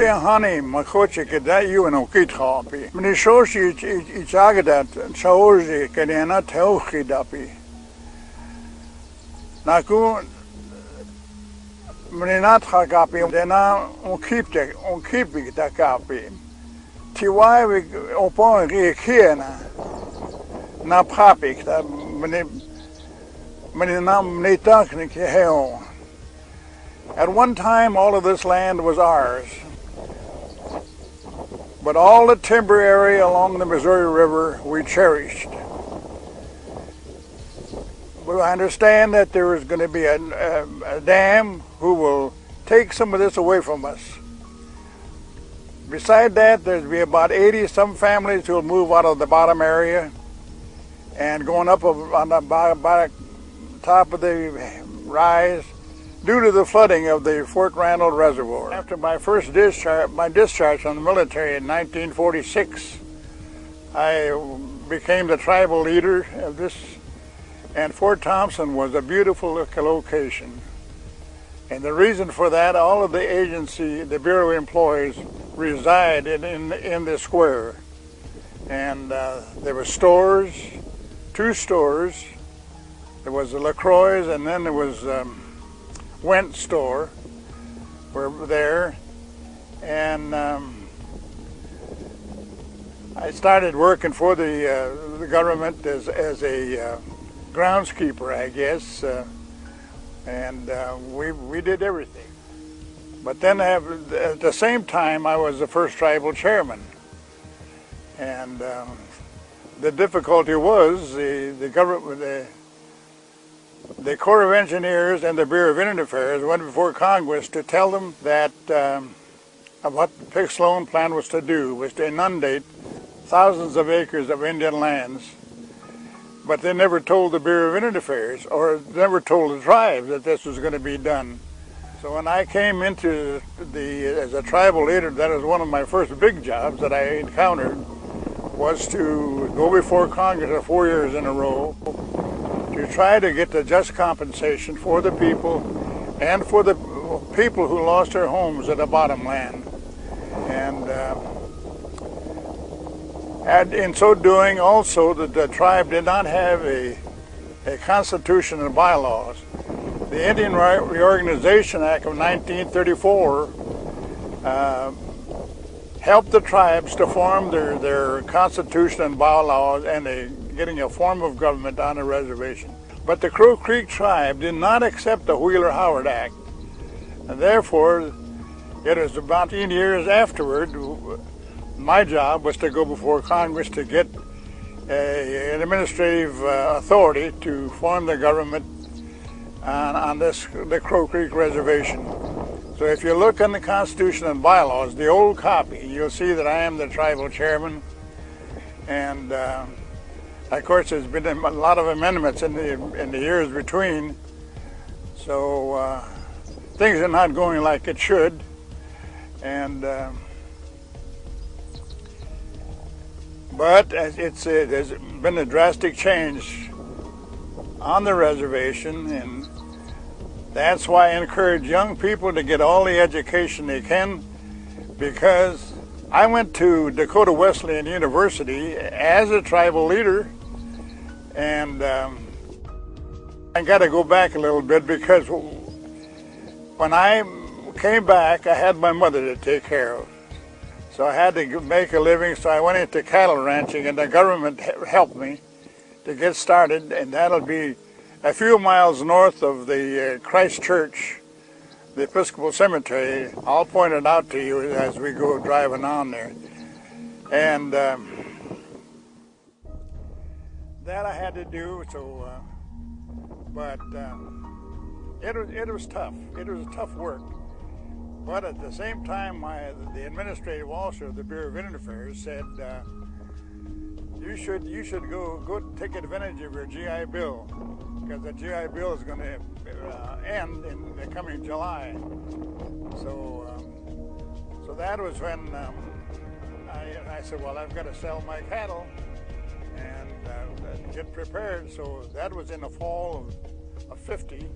Honey, Makoche, that you and Okit Hoppy. When he shows you each other that Chaoji can not tell Hidapi. Naku Mrinat Hagapi, then on keep the copy. Tiwai we upon Rikiana. Na papik that at one time all of this land was ours, but all the timber area along the Missouri River we cherished. But I understand that there is going to be a dam who will take some of this away from us. Beside that, there'll be about 80 some families who will move out of the bottom area and going up on the top of the rise due to the flooding of the Fort Randall Reservoir. After my first discharge from the military in 1946, I became the tribal leader of this, and Fort Thompson was a beautiful location. And the reason for that, all of the agency, the Bureau employees reside in the square. And there were stores, 2 stores. There was a LaCroix's, and then there was Went store were there, and I started working for the government as a groundskeeper, I guess, and we did everything. But then at the same time, I was the first tribal chairman, and the difficulty was the government, the Corps of Engineers and the Bureau of Indian Affairs went before Congress to tell them that what the Pick Sloan plan was to do was to inundate thousands of acres of Indian lands. But they never told the Bureau of Indian Affairs, or never told the tribes that this was going to be done. So when I came into as a tribal leader, that was one of my first big jobs that I encountered, was to go before Congress for 4 years in a row to try to get the just compensation for the people and for the people who lost their homes at the bottom land. And in so doing also, the tribe did not have a constitution and bylaws. The Indian Reorganization Act of 1934 helped the tribes to form their constitution and bylaws and getting a form of government on the reservation. But the Crow Creek tribe did not accept the Wheeler-Howard Act, and therefore it was about 10 years afterward, my job was to go before Congress to get an administrative authority to form the government on the Crow Creek Reservation. So if you look in the Constitution and bylaws, the old copy, you'll see that I am the tribal chairman, and of course there's been a lot of amendments in the years between, so things are not going like it should, and but there's been a drastic change on the reservation, and that's why I encourage young people to get all the education they can, because I went to Dakota Wesleyan University as a tribal leader, and I got to go back a little bit, because when I came back, I had my mother to take care of. So I had to make a living, so I went into cattle ranching, and the government helped me to get started, and that'll be a few miles north of the Christ Church, the Episcopal Cemetery. I'll point it out to you as we go driving on there. And that I had to do, so, but it was tough. It was tough work. But at the same time, the administrative officer of the Bureau of Indian Affairs said, you should go take advantage of your GI Bill, because the GI Bill is going to end in the coming July. So that was when I said, well, I've got to sell my cattle and get prepared. So that was in the fall of 50,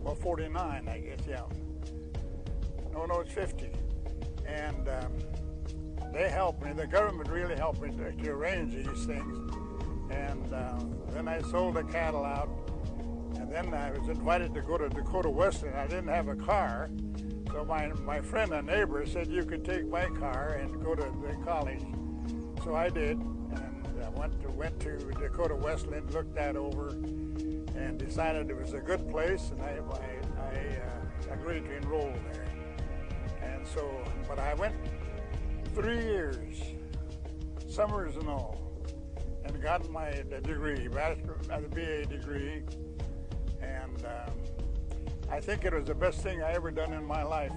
well, 49, I guess, yeah. No, it's 50. and they helped me. The government really helped me to arrange these things. And then I sold the cattle out, and then I was invited to go to Dakota Wesleyan. I didn't have a car, so my friend and neighbor said, you could take my car and go to the college. So I did, and I went to Dakota Wesleyan, looked that over, and decided it was a good place, and I agreed to enroll there. And so, but I went 3 years, summers and all, and got my degree, BA degree, and I think it was the best thing I ever done in my life,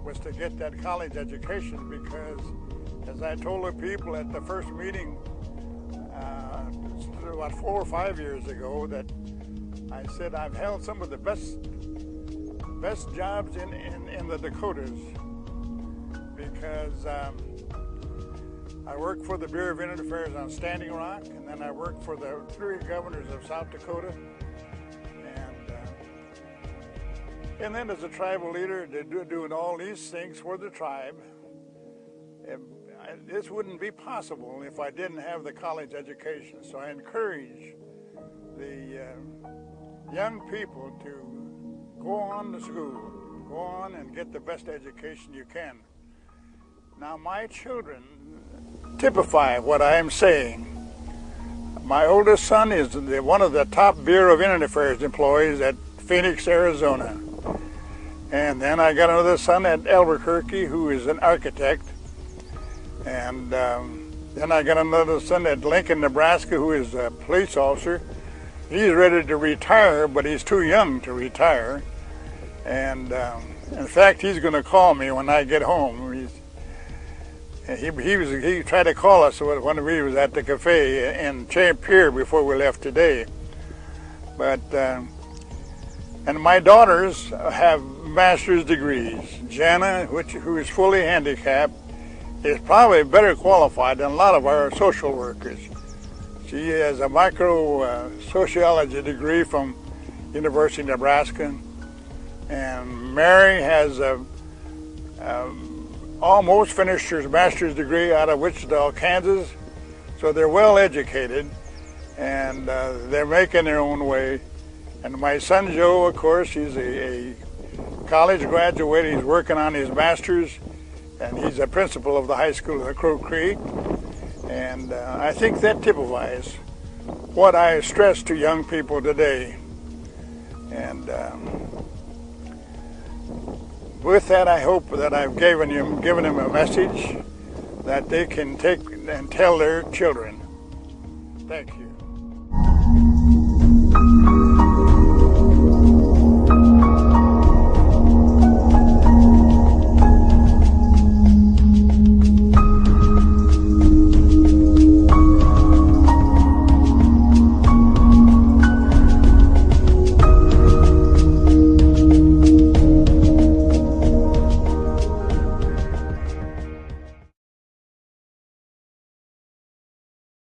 was to get that college education, because as I told the people at the first meeting about 4 or 5 years ago, that I said I've held some of the best jobs in the Dakotas, because I worked for the Bureau of Indian Affairs on Standing Rock, and then I worked for the 3 governors of South Dakota, and then as a tribal leader, doing all these things for the tribe. This wouldn't be possible if I didn't have the college education. So I encourage the young people to go on to school, go on and get the best education you can. Now, my children typify what I am saying. My oldest son is one of the top Bureau of Indian Affairs employees at Phoenix, Arizona. And then I got another son at Albuquerque who is an architect. And then I got another son at Lincoln, Nebraska, who is a police officer. He's ready to retire, but he's too young to retire. And in fact, he's going to call me when I get home. He tried to call us when we was at the cafe in Pier before we left today. But and my daughters have master's degrees. Jana, who is fully handicapped, is probably better qualified than a lot of our social workers. She has a micro-sociology degree from University of Nebraska, and Mary has almost finished her master's degree out of Wichita, Kansas. So they're well educated, and they're making their own way. And my son Joe, of course, he's a college graduate. He's working on his master's, and he's a principal of the high school at Crow Creek. And I think that typifies what I stress to young people today. And with that, I hope that I've given them a message that they can take and tell their children. Thank you.